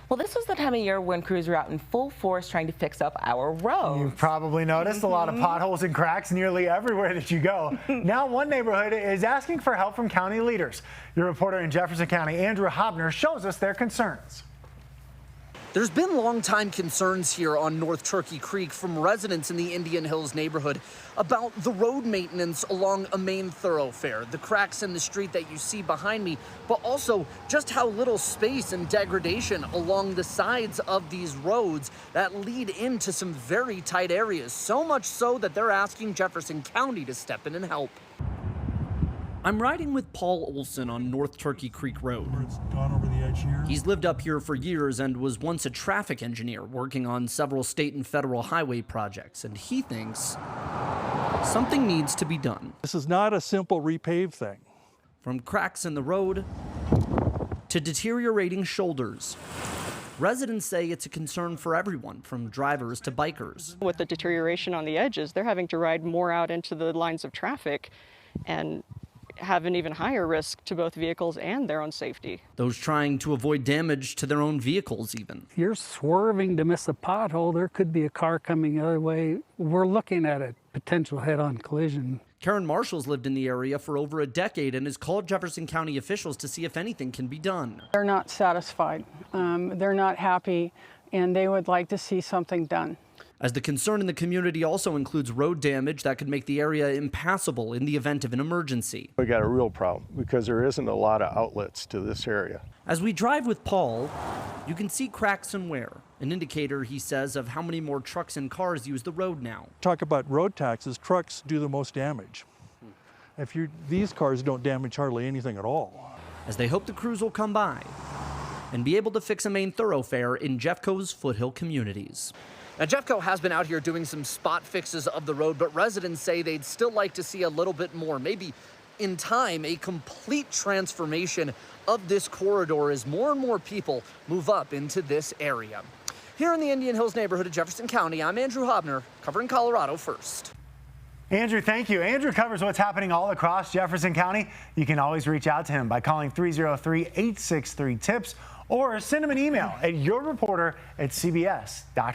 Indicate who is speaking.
Speaker 1: Well, this was the time of year when crews were out in full force trying to fix up our roads.
Speaker 2: You've probably noticed a lot of potholes and cracks nearly everywhere that you go. Now one neighborhood is asking for help from county leaders. Your reporter in Jefferson County, Andrew Hobner, shows us their concerns.
Speaker 3: There's been long-time concerns here on North Turkey Creek from residents in the Indian Hills neighborhood about the road maintenance along a main thoroughfare, the cracks in the street that you see behind me, but also just how little space and degradation along the sides of these roads that lead into some very tight areas, so much so that they're asking Jefferson County to step in and help. I'm riding with Paul Olson on North Turkey Creek Road.
Speaker 4: It's gone over the edge here.
Speaker 3: He's lived up here for years and was once a traffic engineer working on several state and federal highway projects, and he thinks something needs to be done.
Speaker 4: This is not a simple repave thing.
Speaker 3: From cracks in the road to deteriorating shoulders, residents say it's a concern for everyone, from drivers to bikers.
Speaker 5: With the deterioration on the edges, they're having to ride more out into the lines of traffic and have an even higher risk to both vehicles and their own safety.
Speaker 3: Those trying to avoid damage to their own vehicles even.
Speaker 6: If you're swerving to miss a pothole, there could be a car coming the other way. We're looking at a potential head-on collision.
Speaker 3: Karen Marshall's lived in the area for over a decade and has called Jefferson County officials to see if anything can be done.
Speaker 7: They're not satisfied. They're not happy, and they would like to see something done.
Speaker 3: As the concern in the community also includes road damage that could make the area impassable in the event of an emergency.
Speaker 8: We got a real problem because there isn't a lot of outlets to this area.
Speaker 3: As we drive with Paul, you can see cracks and wear, an indicator, he says, of how many more trucks and cars use the road now.
Speaker 4: Talk about road taxes, trucks do the most damage. These cars don't damage hardly anything at all.
Speaker 3: As they hope the crews will come by and be able to fix a main thoroughfare in Jeffco's foothill communities. Now, Jeffco has been out here doing some spot fixes of the road, but residents say they'd still like to see a little bit more, maybe in time, a complete transformation of this corridor as more and more people move up into this area. Here in the Indian Hills neighborhood of Jefferson County, I'm Andrew Hobner, covering Colorado First.
Speaker 2: Andrew, thank you. Andrew covers what's happening all across Jefferson County. You can always reach out to him by calling 303-863-TIPS or send him an email at yourreporter@cbs.com.